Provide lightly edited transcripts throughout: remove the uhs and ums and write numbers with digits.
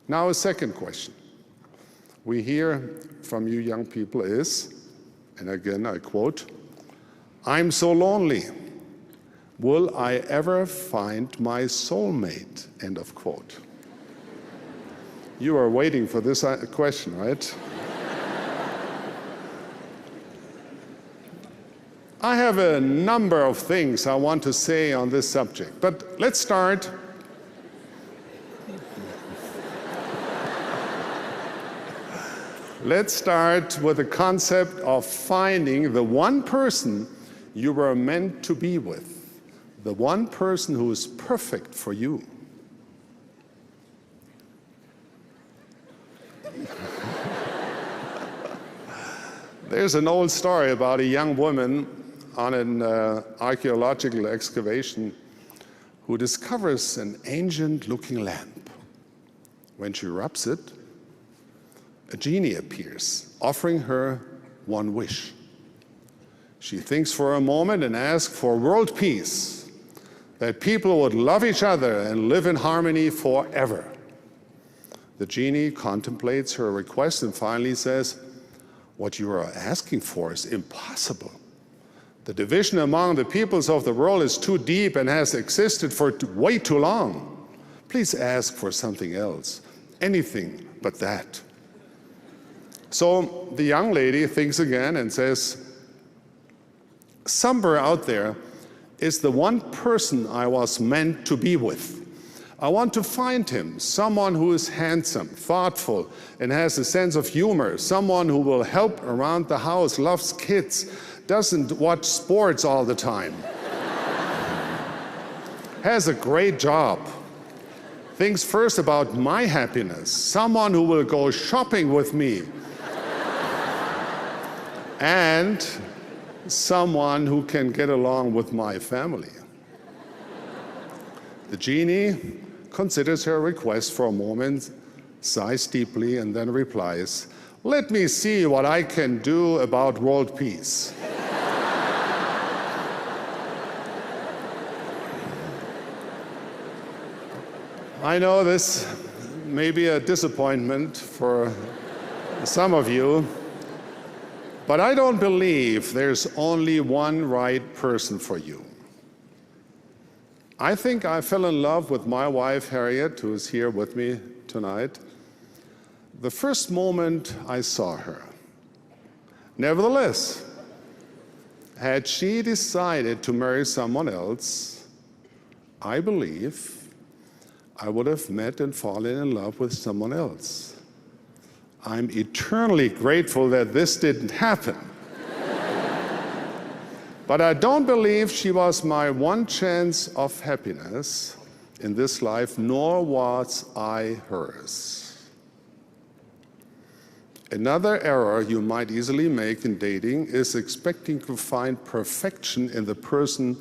Now, a second question we hear from you young people is, and again I quote, "I'm so lonely. Will I ever find my soulmate?" End of quote. You are waiting for this question, right? I have a number of things I want to say on this subject, but let's start with the concept of finding the one person you were meant to be with, the one person who is perfect for you. There's an old story about a young woman on an archaeological excavation who discovers an ancient-looking lamp. When she rubs it, a genie appears, offering her one wish. She thinks for a moment and asks for world peace, that people would love each other and live in harmony forever. The genie contemplates her request and finally says, "What you are asking for is impossible. The division among the peoples of the world is too deep and has existed for way too long. Please ask for something else, anything but that." So the young lady thinks again and says, "Somewhere out there is the one person I was meant to be with. I want to find him, someone who is handsome, thoughtful, and has a sense of humor, someone who will help around the house, loves kids, doesn't watch sports all the time, has a great job, thinks first about my happiness, someone who will go shopping with me, and someone who can get along with my family." The genie considers her request for a moment, sighs deeply, and then replies, "Let me see what I can do about world peace." I know this may be a disappointment for some of you, but I don't believe there's only one right person for you. I think I fell in love with my wife, Harriet, who is here with me tonight, the first moment I saw her. Nevertheless, had she decided to marry someone else, I believe I would have met and fallen in love with someone else. I'm eternally grateful that this didn't happen. But I don't believe she was my one chance of happiness in this life, nor was I hers. Another error you might easily make in dating is expecting to find perfection in the person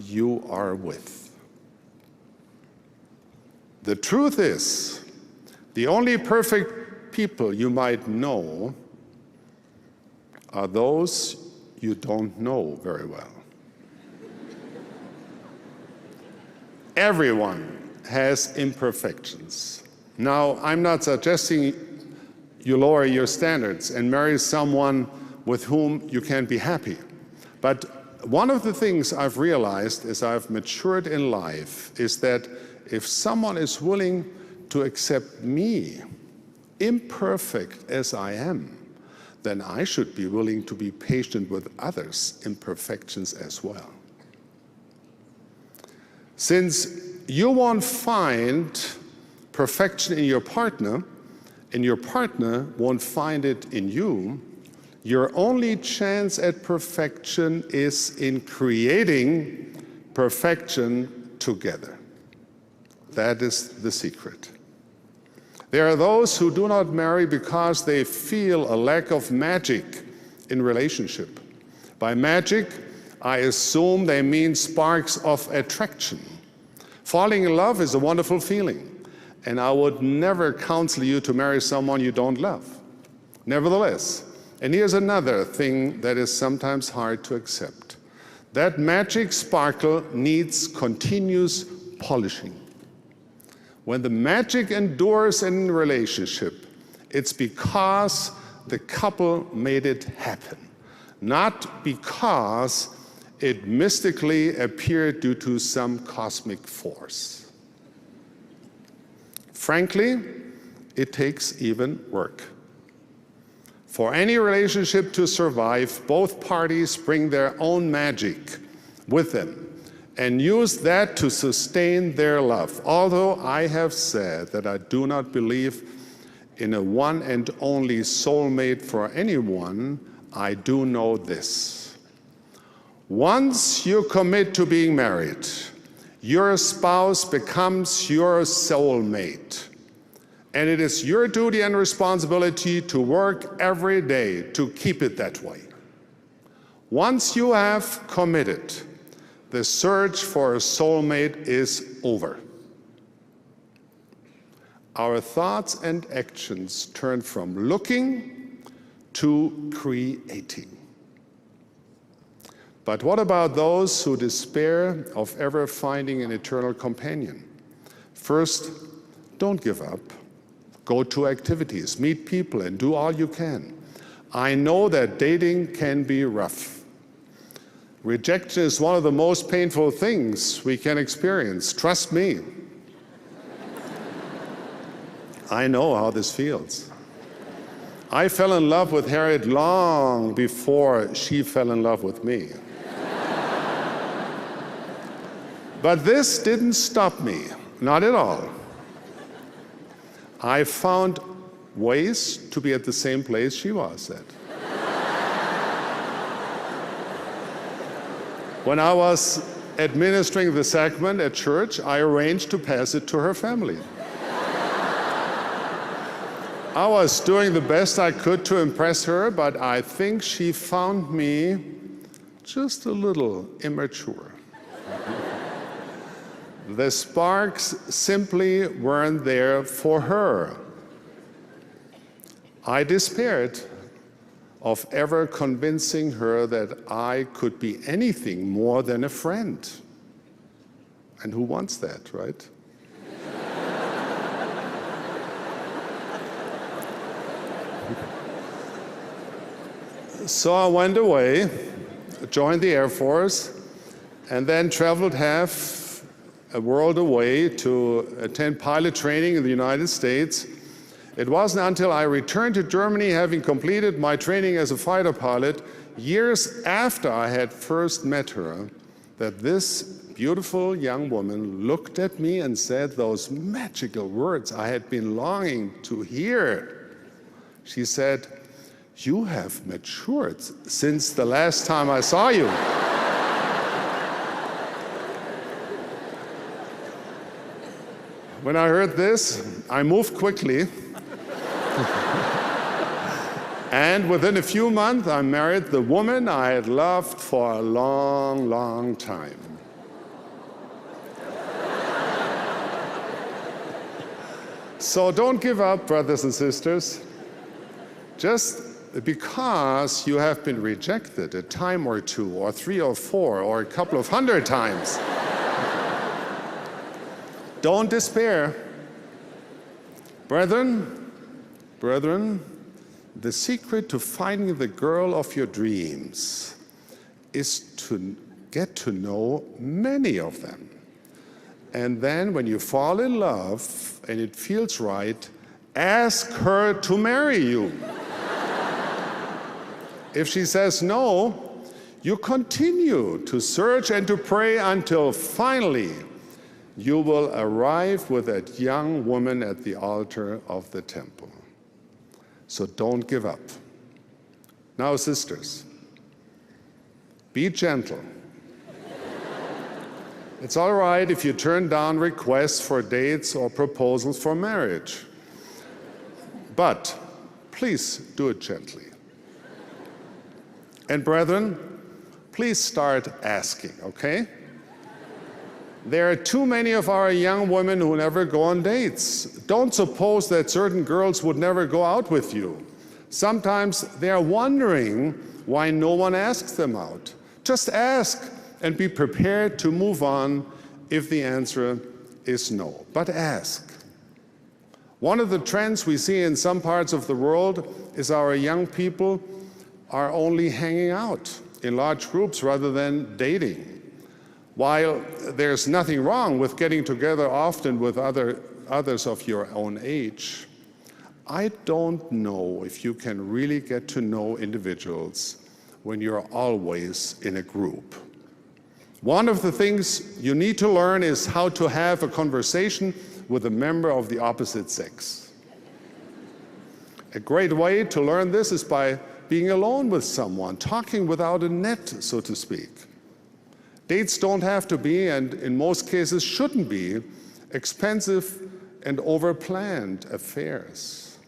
you are with. The truth is, the only perfect people you might know are those you don't know very well. Everyone has imperfections. Now, I'm not suggesting you lower your standards and marry someone with whom you can't be happy. But one of the things I've realized as I've matured in life is that if someone is willing to accept me, imperfect as I am, then I should be willing to be patient with others' imperfections as well. Since you won't find perfection in your partner, and your partner won't find it in you, your only chance at perfection is in creating perfection together. That is the secret. There are those who do not marry because they feel a lack of magic in relationship. By magic, I assume they mean sparks of attraction. Falling in love is a wonderful feeling, and I would never counsel you to marry someone you don't love. Nevertheless, and here's another thing that is sometimes hard to accept, that magic sparkle needs continuous polishing. When the magic endures in a relationship, it's because the couple made it happen, not because it mystically appeared due to some cosmic force. Frankly, it takes even work. For any relationship to survive, both parties bring their own magic with them and use that to sustain their love. Although I have said that I do not believe in a one and only soulmate for anyone, I do know this. Once you commit to being married, your spouse becomes your soulmate. And it is your duty and responsibility to work every day to keep it that way. Once you have committed, the search for a soulmate is over. Our thoughts and actions turn from looking to creating. But what about those who despair of ever finding an eternal companion? First, don't give up. Go to activities, meet people, and do all you can. I know that dating can be rough. Rejection is one of the most painful things we can experience. Trust me. I know how this feels. I fell in love with Harriet long before she fell in love with me. But this didn't stop me, not at all. I found ways to be at the same place she was at. When I was administering the sacrament at church, I arranged to pass it to her family. I was doing the best I could to impress her, but I think she found me just a little immature. The sparks simply weren't there for her. I despaired of ever convincing her that I could be anything more than a friend. And who wants that, right? So I went away, joined the Air Force, and then traveled half a world away to attend pilot training in the United States. It wasn't until I returned to Germany, having completed my training as a fighter pilot, years after I had first met her, that this beautiful young woman looked at me and said those magical words I had been longing to hear. She said, "You have matured since the last time I saw you." When I heard this, I moved quickly. And within a few months, I married the woman I had loved for a long, long time. So don't give up, brothers and sisters. Just because you have been rejected a time or two, or 3 or 4, or a couple of 100 times. Don't despair. Brethren, the secret to finding the girl of your dreams is to get to know many of them. And then when you fall in love and it feels right, ask her to marry you. If she says no, you continue to search and to pray until finally you will arrive with that young woman at the altar of the temple. So don't give up. Now, sisters, be gentle. It's all right if you turn down requests for dates or proposals for marriage. But please do it gently. And brethren, please start asking, okay? There are too many of our young women who never go on dates. Don't suppose that certain girls would never go out with you. Sometimes they are wondering why no one asks them out. Just ask and be prepared to move on if the answer is no, but ask. One of the trends we see in some parts of the world is our young people are only hanging out in large groups rather than dating. While there's nothing wrong with getting together often with others of your own age, I don't know if you can really get to know individuals when you're always in a group. One of the things you need to learn is how to have a conversation with a member of the opposite sex. A great way to learn this is by being alone with someone, talking without a net, so to speak. Dates don't have to be, and in most cases shouldn't be, expensive and over-planned affairs.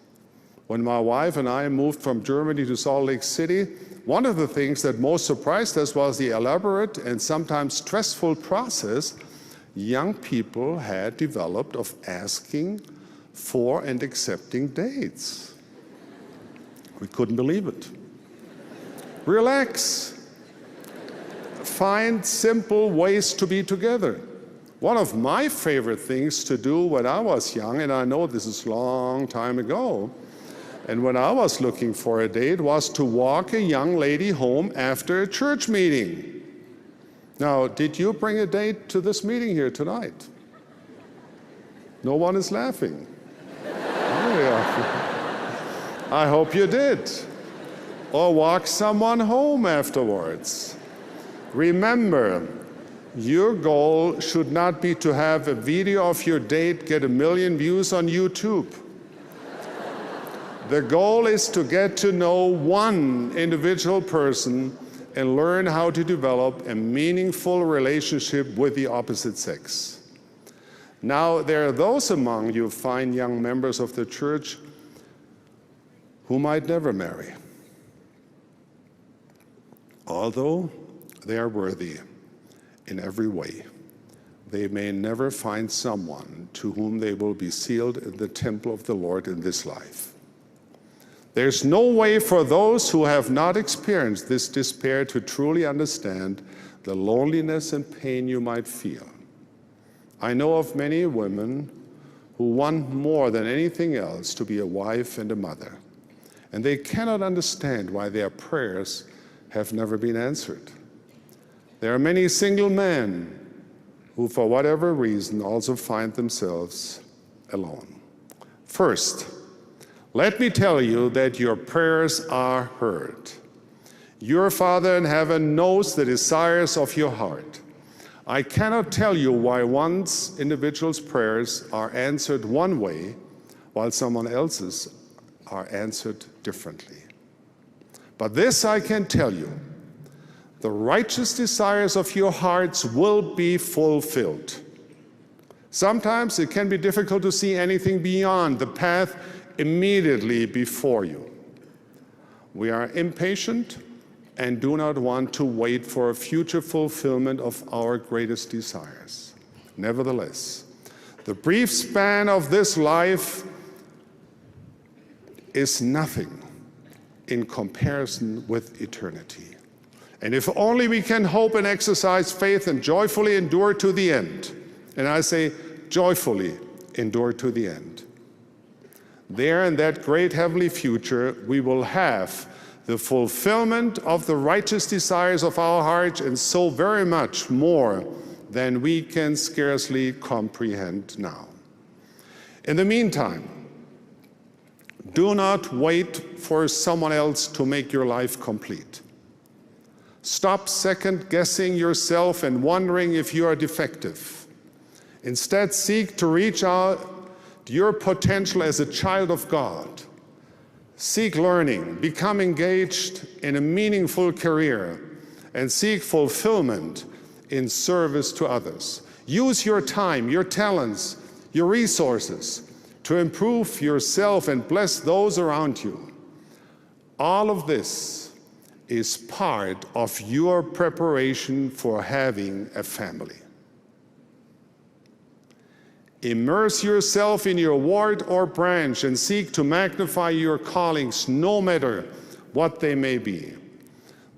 When my wife and I moved from Germany to Salt Lake City, one of the things that most surprised us was the elaborate and sometimes stressful process young people had developed of asking for and accepting dates. We couldn't believe it. Relax. Find simple ways to be together. One of my favorite things to do when I was young, and I know this is a long time ago, and when I was looking for a date, was to walk a young lady home after a church meeting. Now, did you bring a date to this meeting here tonight? No one is laughing. Oh, yeah. I hope you did. Or walk someone home afterwards. Remember, your goal should not be to have a video of your date get 1 million views on YouTube. The goal is to get to know one individual person and learn how to develop a meaningful relationship with the opposite sex. Now, there are those among you fine young members of the church who might never marry, although they are worthy in every way. They may never find someone to whom they will be sealed in the temple of the Lord in this life. There's no way for those who have not experienced this despair to truly understand the loneliness and pain you might feel. I know of many women who want more than anything else to be a wife and a mother, and they cannot understand why their prayers have never been answered. There are many single men who, for whatever reason, also find themselves alone. First, let me tell you that your prayers are heard. Your Father in heaven knows the desires of your heart. I cannot tell you why one individual's prayers are answered one way while someone else's are answered differently. But this I can tell you: the righteous desires of your hearts will be fulfilled. Sometimes it can be difficult to see anything beyond the path immediately before you. We are impatient and do not want to wait for a future fulfillment of our greatest desires. Nevertheless, the brief span of this life is nothing in comparison with eternity. And if only we can hope and exercise faith and joyfully endure to the end, and I say joyfully endure to the end, there in that great heavenly future, we will have the fulfillment of the righteous desires of our hearts, and so very much more than we can scarcely comprehend now. In the meantime, do not wait for someone else to make your life complete. Stop second-guessing yourself and wondering if you are defective. Instead, seek to reach out your potential as a child of God. Seek learning, become engaged in a meaningful career, and seek fulfillment in service to others. Use your time, your talents, your resources to improve yourself and bless those around you. All of this is part of your preparation for having a family. Immerse yourself in your ward or branch and seek to magnify your callings, no matter what they may be.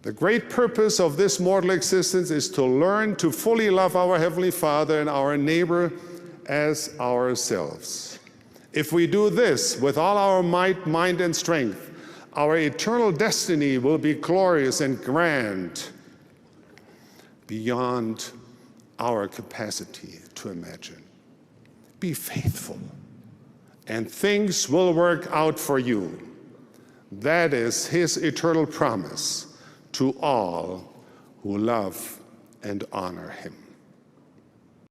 The great purpose of this mortal existence is to learn to fully love our Heavenly Father and our neighbor as ourselves. If we do this with all our might, mind, and strength, our eternal destiny will be glorious and grand beyond our capacity to imagine. Be faithful, and things will work out for you. That is his eternal promise to all who love and honor him.